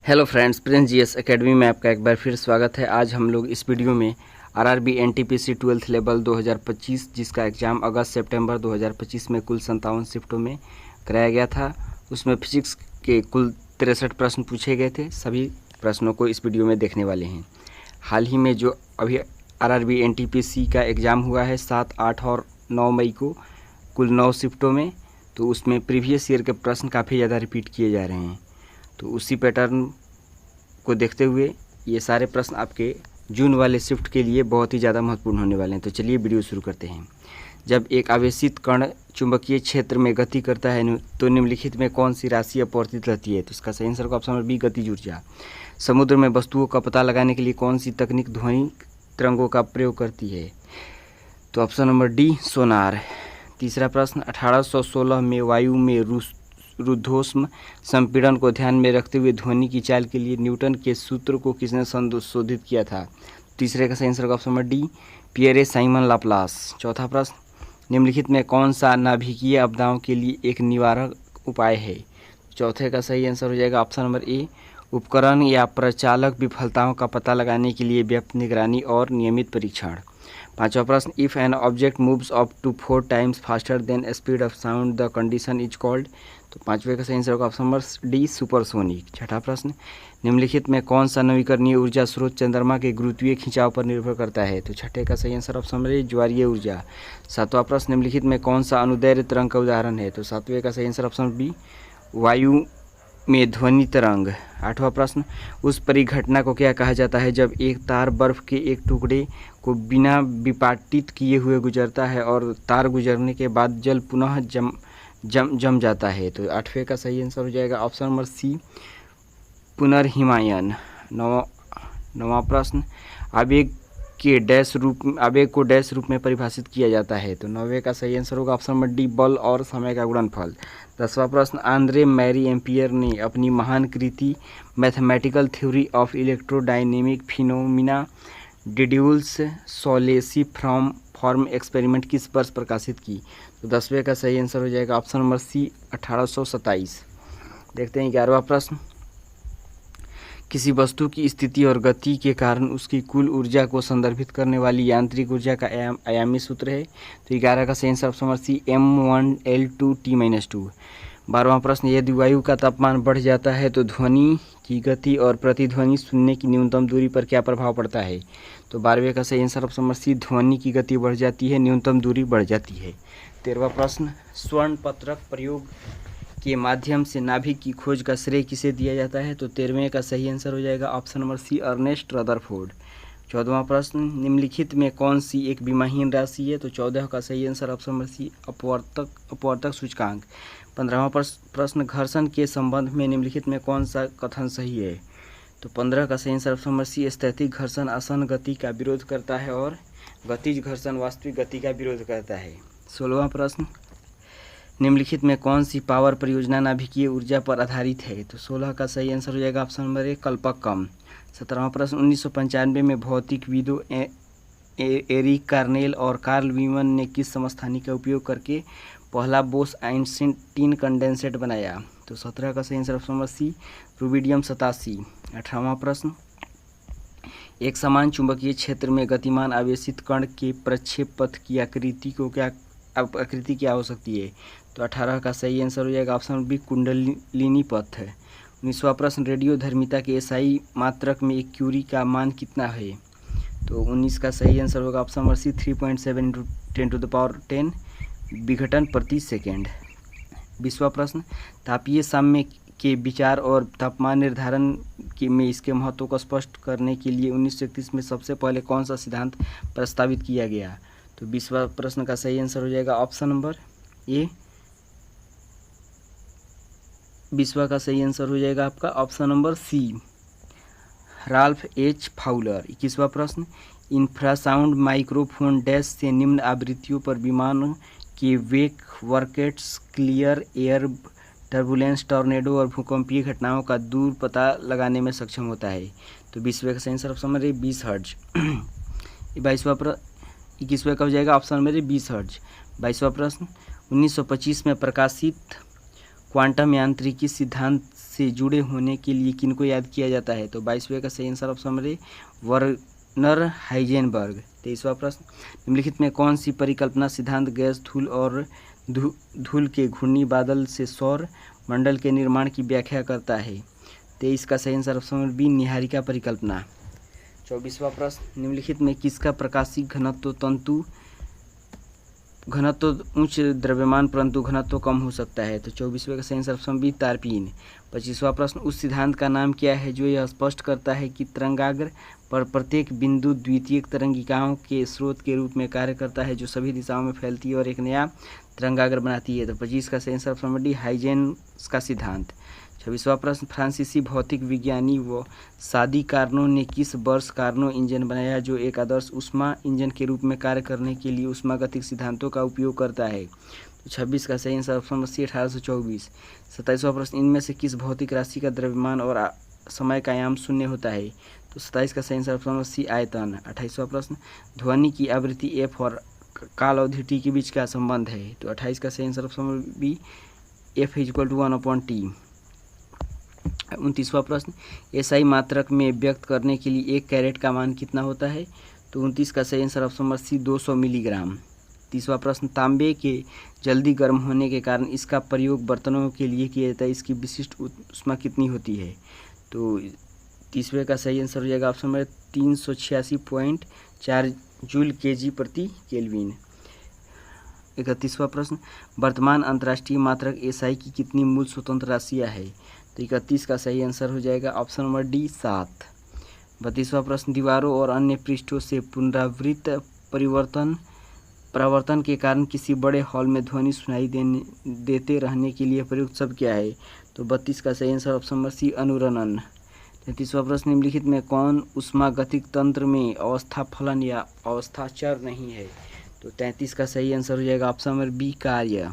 Hello friends, Prince GS academy में आपका एक बार फिर स्वागत है। आज हम लोग इस वीडियो में आरआरबी एनटीपीसी 12th लेवल 2025 जिसका एग्ज़ाम अगस्त सितंबर 2025 में कुल 57 शिफ्टों में कराया गया था, उसमें फिजिक्स के कुल 63 प्रश्न पूछे गए थे। सभी प्रश्नों को इस वीडियो में देखने वाले हैं। हाल ही में जो अभी आरआरबी एनटीपीसी का एग्ज़ाम हुआ है 7, 8 और 9 मई को कुल 9 शिफ्टों में, तो उसमें प्रीवियस ईयर के प्रश्न काफ़ी ज़्यादा रिपीट किए जा रहे हैं। तो उसी पैटर्न को देखते हुए ये सारे प्रश्न आपके जून वाले शिफ्ट के लिए बहुत ही ज़्यादा महत्वपूर्ण होने वाले हैं। तो चलिए वीडियो शुरू करते हैं। जब एक आवेशित कण चुंबकीय क्षेत्र में गति करता है तो निम्नलिखित में कौन सी राशि अपवर्तित रहती है? तो इसका सही आंसर ऑप्शन नंबर बी, गतिज ऊर्जा। समुद्र में वस्तुओं का पता लगाने के लिए कौन सी तकनीक ध्वनि तरंगों का प्रयोग करती है? तो ऑप्शन नंबर डी, सोनार। तीसरा प्रश्न, 1816 में वायु में रुद्धोष्म संपीड़न को ध्यान में रखते हुए ध्वनि की चाल के लिए न्यूटन के सूत्र को किसने संशोधित किया था? तीसरे का सही answer option number D, Pierre Simon Laplace. चौथा प्रश्न, निम्नलिखित में कौन सा नाभिकीय आपदाओं के लिए एक निवारक उपाय है? चौथे का सही आंसर हो जाएगा ऑप्शन नंबर ए, उपकरण या प्रचालक विफलताओं का पता लगाने के लिए व्यापक निगरानी और नियमित परीक्षण। पांचवा प्रश्न, if an object moves up to 4 times faster than speed of sound the condition is called. तो पांचवे का सही आंसर होगा ऑप्शन नंबर डी, सुपरसोनिक। छठा प्रश्न, निम्नलिखित में कौन सा नवीकरणीय ऊर्जा स्रोत चंद्रमा के गुरुत्वीय खिंचाव पर निर्भर करता है? तो छठे का सही आंसर ऑप्शन नंबर ए, ज्वारीय ऊर्जा। सातवां प्रश्न, निम्नलिखित में कौन सा अनुदैर्ध्य तरंग का उदाहरण है? तो सातवें का सही आंसर ऑप्शन बी, वायु में ध्वनि तरंग। आठवां प्रश्न, उस परिघटना को क्या कहा जाता है जब एक तार बर्फ के एक टुकड़े को बिना विपाटित किए हुए गुजरता है और तार गुजरने के बाद जल पुनः जम जाता है? तो आठवें का सही आंसर हो जाएगा ऑप्शन नंबर सी, पुनर्हिमायन। नौवां प्रश्न, आवेग को डैश रूप में परिभाषित किया जाता है? तो नौवें का सही आंसर होगा ऑप्शन नंबर डी, बल और समय का गुणनफल। 10वां प्रश्न, आंद्रे मैरी एम्पियर ने अपनी महान कृति mathematical theory of electrodynamic phenomena डिड्यूल्स सोलेसी फॉर्म एक्सपेरिमेंट किस वर्ष प्रकाशित की? तो 10वें का सही आंसर हो जाएगा ऑप्शन नंबर सी, 1827। देखते हैं 11वां प्रश्न, किसी वस्तु की स्थिति और गति के कारण उसकी कुल ऊर्जा को संदर्भित करने वाली यांत्रिक ऊर्जा का आयामी सूत्र है? तो 11 का सही answer option number C, m1L2T-2। 12वां प्रश्न, यदि वायु का तापमान बढ़ जाता है तो ध्वनि की गति और प्रतिध्वनि सुनने की न्यूनतम दूरी पर क्या प्रभाव पड़ता है? तो 12वें का सही आंसर ऑप्शन नंबर सी, ध्वनि की गति बढ़ जाती है, न्यूनतम दूरी बढ़ जाती है। 13वां प्रश्न, स्वर्ण पत्रक प्रयोग के माध्यम से नाभिक की खोज का श्रेय किसे दिया जाता है? तो 13वें का सही आंसर हो जाएगा option number C, Ernest Rutherford. 14वां प्रश्न, निम्नलिखित में कौन सी एक विमाहीन राशि है? तो 14 का सही आंसर ऑप्शन नंबर सी, अपवर्तक सूचकांक। 15वां प्रश्न, घर्षण के संबंध में निम्नलिखित में कौन सा कथन सही है? तो 15 का सही आंसर ऑप्शन नंबर सी, स्थैतिक घर्षण आसन गति का विरोध करता है और गतिज घर्षण वास्तविक गति का विरोध करता है। 16वां प्रश्न, निम्नलिखित में कौन सी पावर परियोजना नाभिकीय ऊर्जा पर आधारित है? तो 16 का सही आंसर हो जाएगा ऑप्शन नंबर ए, कल्पक्कम। 17वां प्रश्न, 1995 में भौतिकविदों एरिक कार्नेल और कार्ल वीमन ने किस समस्थानिक का उपयोग करके पहला बोस आइंस्टीन कंडेंसेट बनाया? तो 17 का सही answer option number C, rubidium 87। 18वां प्रश्न, एक समान चुंबकीय क्षेत्र में गतिमान आवेशित कण के प्रक्षेप पथ की आकृति क्या हो सकती है? तो 18 का सही आंसर हो जाएगा ऑप्शन बी, कुंडलिनी पथ। 19वां प्रश्न, रेडियोधर्मिता के एसआई मात्रक में एक क्यूरी का मान कितना है? तो 19 का सही आंसर होगा ऑप्शन नंबर सी, 3.7 × 10⁻10 विघटन प्रति सेकेंड। 20वां प्रश्न, तापीय साम्य के विचार और तापमान निर्धारण में इसके महत्व को स्पष्ट करने के लिए 1931 में सबसे पहले कौन सा सिद्धांत प्रस्तावित किया गया? तो 20वां प्रश्न का सही आंसर हो जाएगा ऑप्शन नंबर ए, 20वां का सही आंसर हो जाएगा आपका option number C, Ralph H Fowler. 21वां प्रश्न, इंफ्रासाउंड माइक्रोफोन डैश से निम्न आवृत्तियों पर विमान के वेक वर्केट्स, क्लियर एयर, टर्बुलेंस, टॉर्नेडो और भूकंपीय घटनाओं का दूर पता लगाने में सक्षम होता है? तो 20वें का सही answer option number A, 20 hertz. 21वें का हो जाएगा ऑप्शन नंबर 20 हर्ट्ज। 22वां प्रश्न, 1925 में प्रकाशित क्वांटम यांत्रिकी सिद्धांत से जुड़े होने के लिए किनको याद किया जाता है? तो 22वें का सही answer option number A Werner Heisenberg. 23वां प्रश्न, निम्नलिखित में कौन सी परिकल्पना सिद्धांत गैस, धूल और धूल के घूर्णी बादल से सौर मंडल के निर्माण की व्याख्या करता है? 23 का सही आंसर ऑप्शन नंबर बी निहारिका परिकल्पना। 24वां प्रश्न, निम्नलिखित में किसका प्रकाशीय घनत्व उच्च द्रव्यमान परंतु घनत्व कम हो सकता है? तो 24वें का सही आंसर ऑप्शन बी तारपीन। 25वां प्रश्न, उस सिद्धांत का नाम क्या है जो यह स्पष्ट करता है कि तरंगाग्र पर प्रत्येक बिंदु द्वितीयक तरंगिकाओं के स्रोत के रूप में कार्य करता है, जो सभी दिशाओं में फैलती है और एक नया तरंगाग्र बनाती है? तो 25 का सही answer option number D Huygens का सिद्धांत। 26वां प्रश्न, फ्रांसीसी भौतिक विज्ञानी व सादी कार्नो ने किस वर्ष कार्नो इंजन बनाया जो एक आदर्श ऊष्मा इंजन के रूप में कार्य करने के लिए ऊष्मागतिक सिद्धांतों का उपयोग करता है? तो 26 का सही आंसर ऑप्शन नंबर सी 1824। 27वां प्रश्न, इनमें से किस भौतिक राशि का द्रव्यमान और समय का आयाम शून्य होता है? तो 27 का सही आंसर ऑप्शन नंबर सी आयतन। 28वां प्रश्न, ध्वनि की आवृत्ति एफ और काल अवधि टी के बीच का संबंध है? तो 28 का सही answer option number B F equal to 1/t। 29वां प्रश्न, एसआई मात्रक में व्यक्त करने के लिए 1 कैरेट का मान कितना होता है? तो 29 का सही answer option number C 200 milligram. 30वां प्रश्न, तांबे के जल्दी गर्म होने के कारण इसका प्रयोग बर्तनों के लिए किया जाता है, इसकी विशिष्ट ऊष्मा कितनी होती है? तो 30वें का सही आंसर हो जाएगा ऑप्शन नंबर 386.4 जूल केजी प्रति केल्विन। 31वां प्रश्न, वर्तमान अंतर्राष्ट्रीय मात्रक एसआई की कितनी मूल स्वतंत्र राशियाँ है? तो 31 का सही आंसर हो जाएगा ऑप्शन नंबर डी 7। 32वां प्रश्न, दीवारों और अन्य पृष्ठों से पुनरावृत्त परावर्तन के कारण किसी बड़े हॉल में ध्वनि सुनाई देते रहने के लिए प्रयुक्त शब्द क्या है? तो 32 का सही आंसर ऑप्शन नंबर सी अनुरणन। 33वां प्रश्न, निम्नलिखित में कौन ऊष्मागतिक तंत्र में अवस्था फलन या अवस्था चर नहीं है? तो 33 का सही आंसर हो जाएगा ऑप्शन नंबर बी कार्य।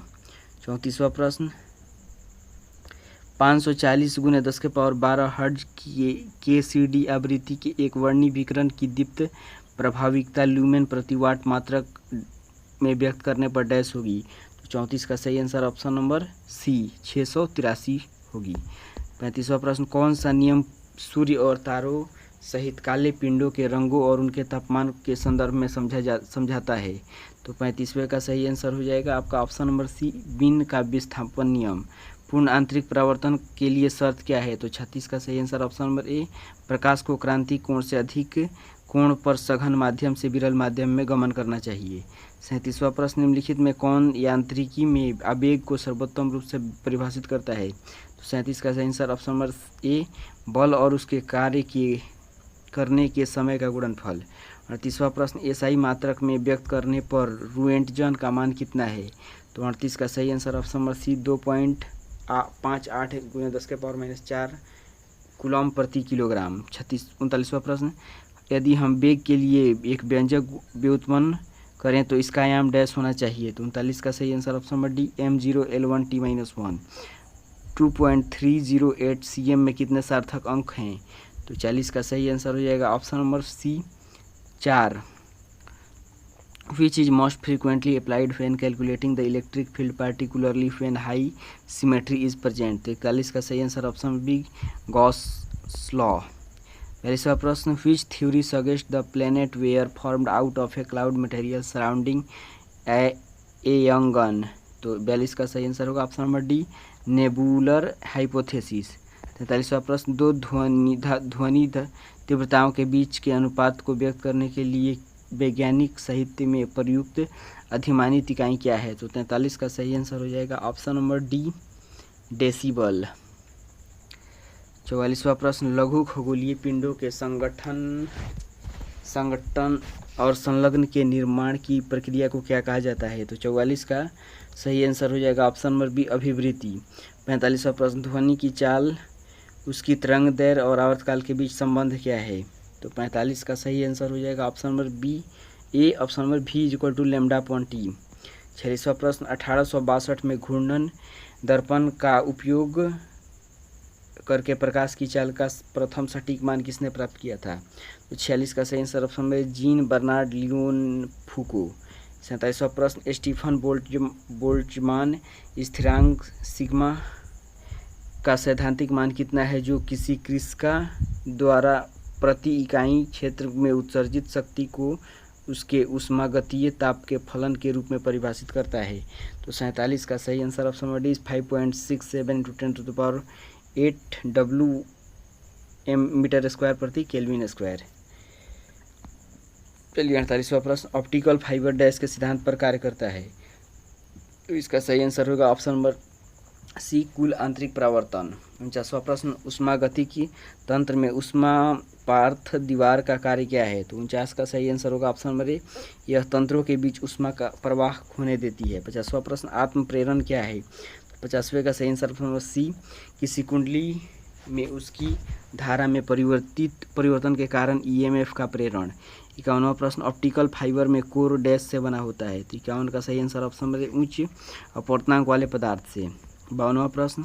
34वां प्रश्न, 540 × 10⁻12 हर्ट्ज की KCD आवृत्ति के एक वर्णी विकिरण की दीप्त प्रभाविकता ल्यूमेन प्रति वाट मात्रक में व्यक्त करने पर डैश होगी? तो 34 का सही आंसर ऑप्शन नंबर सी 683 होगी। 35वां प्रश्न, कौन सा नियम सूर्य और तारों सहित काले पिंडों के रंगों और उनके तापमान के संदर्भ में समझाता है? तो 35वें का सही आंसर हो जाएगा आपका ऑप्शन नंबर सी बिन का विस्थापन नियम। पूर्ण आंतरिक परावर्तन के लिए शर्त क्या है? तो 36 का सही आंसर ऑप्शन नंबर ए प्रकाश को क्रांति कोण से अधिक कोण पर सघन माध्यम से विरल माध्यम में गमन करना चाहिए। 37वां प्रश्न, निम्नलिखित में कौन यांत्रिकी में आवेग को सर्वोत्तम रूप से परिभाषित करता है? तो 37 का सही आंसर ऑप्शन नंबर ए बल और उसके कार्य करने के समय का गुणनफल। 38वां प्रश्न, एसआई मात्रक में व्यक्त करने पर रोएंटजन का मान कितना है? तो 38 का सही answer option number C 2.58 × 10⁻⁴ coulomb प्रति किलोग्राम। 39वां प्रश्न, यदि हम वेग के लिए एक व्यंजक व्युत्पन्न करें तो इसका आयाम डैश होना चाहिए? तो 39 का सही answer option number D m0L1T-1। 2.308 cm में कितने सार्थक अंक हैं? तो 40 का सही आंसर हो जाएगा option number C 4। Which is most frequently applied when calculating the electric field, particularly when high symmetry is present? तो 41 का सही answer option B Gauss law. 42वां प्रश्न, which theory suggests the planet were formed out of a cloud material surrounding a young gun? तो 42 का सही answer होगा option number D nebular hypothesis. 43वां प्रश्न, दो ध्वनि तीव्रताओं के बीच के अनुपात को व्यक्त करने के लिए वैज्ञानिक साहित्य में प्रयुक्त अधिमानित इकाई क्या है? तो 43 का सही आंसर हो जाएगा ऑप्शन नंबर डी डेसिबल। 44वां प्रश्न, लघु खगोलीय पिंडों के संगठन और संलग्न के निर्माण की प्रक्रिया को क्या कहा जाता है? तो 44 का सही आंसर हो जाएगा ऑप्शन नंबर बी अभिवृद्धि। 45वां प्रश्न, ध्वनि की चाल, उसकी तरंग दैर्घ्य और आवर्तकाल के बीच संबंध क्या है? तो 45 का सही आंसर हो जाएगा option number B A option number भी = λ/t। 46वां प्रश्न, 1862 में घूर्णन दर्पण का उपयोग करके प्रकाश की चाल का प्रथम सटीक मान किसने प्राप्त किया था? तो 46 का सही आंसर ऑप्शन में जीन बर्नार्ड लियोन फूको। 47वां प्रश्न, स्टीफन बोल्ट्जमान स्थिरांक सिग्मा का सैद्धांतिक मान कितना है जो किसी कृषिका द्वारा प्रति इकाई क्षेत्र में उत्सर्जित शक्ति को उसके उष्मागतीय ताप के फलन के रूप में परिभाषित करता है। तो 47 का सही answer option number D is 5.67 × 10⁸ WM metre square प्रति केल्विन स्क्वायर। चलिए 48वां प्रश्न, ऑप्टिकल फाइबर डैश के सिद्धांत पर कार्य करता है। तो इसका सही आंसर होगा ऑप्शन नंबर सी कुल आंतरिक परावर्तन। 49वां प्रश्न, उष्मागतिकी तंत्र में ऊष्मा पार्थ दीवार का कार्य क्या है। तो 49 का सही आंसर होगा ऑप्शन नंबर ए, यह तंत्रों के बीच ऊष्मा का प्रवाह होने देती है। 50वां प्रश्न, आत्म प्रेरण क्या है। 50वें का सही आंसर ऑप्शन नंबर सी, किसी कुंडली में उसकी धारा में परिवर्तन के कारण EMF का प्रेरण। 51वां प्रश्न, ऑप्टिकल फाइबर में कोर डैश से बना होता है। तो 51 का सही आंसर ऑप्शन नंबर ए, उच्च अपवर्तनांक वाले पदार्थ से। 52वां प्रश्न,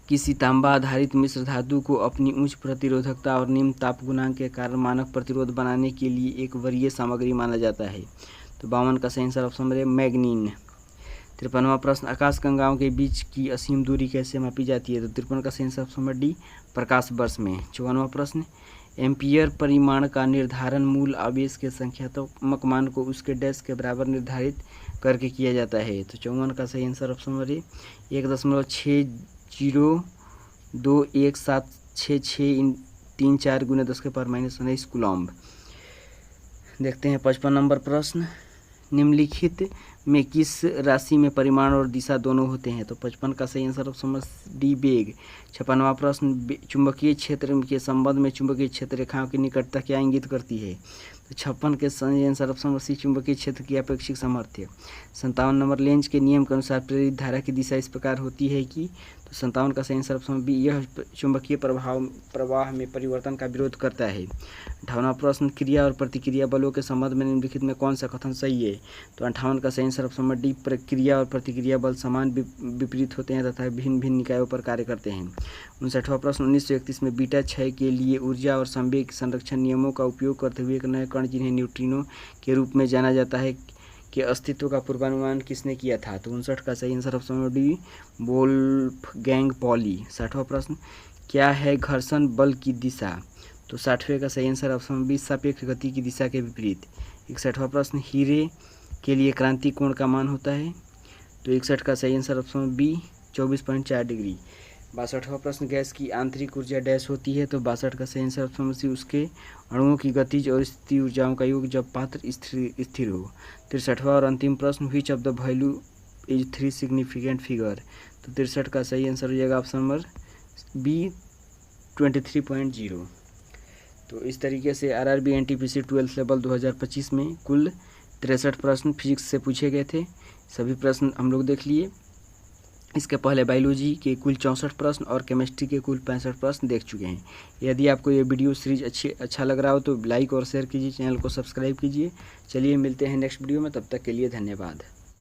किसी तांबा आधारित मिश्र धातु को अपनी उच्च प्रतिरोधकता और निम्न ताप गुणांक के कारण मानक प्रतिरोध बनाने के लिए एक वरीय सामग्री माना जाता है। तो 52 का सही आंसर ऑप्शन नंबर ए, मैग्नीन। 53वां प्रश्न, आकाशगंगाओं के बीच की असीम दूरी कैसे मापी जाती है। तो 53 का सही आंसर ऑप्शन नंबर डी, प्रकाश वर्ष में। 54वां प्रश्न, एम्पियर परिमाण का निर्धारण मूल आवेश के संख्यात्मक मान को उसके डैश के बराबर निर्धारित करके किया जाता है। तो 54 का सही आंसर ऑप्शन नंबर ए, 1.6021766634 × 10⁻⁻19 कूलम्ब। देखते हैं 55 नंबर प्रश्न, निम्नलिखित में किस राशि में परिमाण और दिशा दोनों होते हैं। तो 55 का सही आंसर ऑप्शन नंबर डी, वेग। 56वां प्रश्न, चुंबकीय क्षेत्र के संबंध में चुंबकीय क्षेत्र रेखाओं की निकटता क्या इंगित करती है। तो 56 के सही आंसर ऑप्शन नंबर सी, चुंबकीय क्षेत्र की अपेक्षिक सामर्थ्य। 57 नंबर, लेंज के नियम के अनुसार प्रेरित धारा की दिशा इस प्रकार होती है कि। तो 57 का सही आंसर ऑप्शन बी, यह चुंबकीय प्रवाह में परिवर्तन का विरोध करता है। 58वां प्रश्न, क्रिया और प्रतिक्रिया बलों के संबंध में निम्नलिखित में कौन सा कथन सही है। तो 58 का सही आंसर ऑप्शन नंबर डी, क्रिया और प्रतिक्रिया बल समान विपरीत होते हैं तथा भिन्न भिन्न निकायों पर कार्य करते हैं। 59वां प्रश्न, 1931 में बीटा क्षय के लिए ऊर्जा और संवेग संरक्षण नियमों का उपयोग करते हुए एक नए कण जिन्हें न्यूट्रिनो के रूप में जाना जाता है के अस्तित्व का पूर्वानुमान किसने किया था। तो 59 का सही answer option number D, Wolfgang Pauli. 60वां प्रश्न, क्या है घर्षण बल की दिशा। तो 60वें का सही आंसर ऑप्शन बी, सापेक्ष गति की दिशा के विपरीत। 61वां प्रश्न, हीरे के लिए क्रांति कोण का मान होता है। तो 61 का सही आंसर ऑप्शन बी, 24.4 डिग्री। 62वां प्रश्न, गैस की आंतरिक ऊर्जा डैश होती है। तो 62 का सही आंसर ऑप्शन सी, उसके अणुओं की गतिज और स्थिति ऊर्जाओं का योग जब पात्र स्थिर हो। 63वां और अंतिम प्रश्न, which of the value is 3 significant figure. तो 63 का सही आंसर हो जाएगा ऑप्शन नंबर बी, 23.0। तो इस तरीके से RRB NTPC 12th लेवल 2025 में कुल 63 प्रश्न फिजिक्स से पूछे गए थे। सभी प्रश्न हम लोग देख लिए। इसके पहले बायोलॉजी के कुल 64 प्रश्न और केमिस्ट्री के कुल 65 प्रश्न देख चुके हैं। यदि आपको ये वीडियो सीरीज अच्छा लग रहा हो तो लाइक और शेयर कीजिए, चैनल को सब्सक्राइब कीजिए। चलिए मिलते हैं नेक्स्ट वीडियो में, तब तक के लिए धन्यवाद।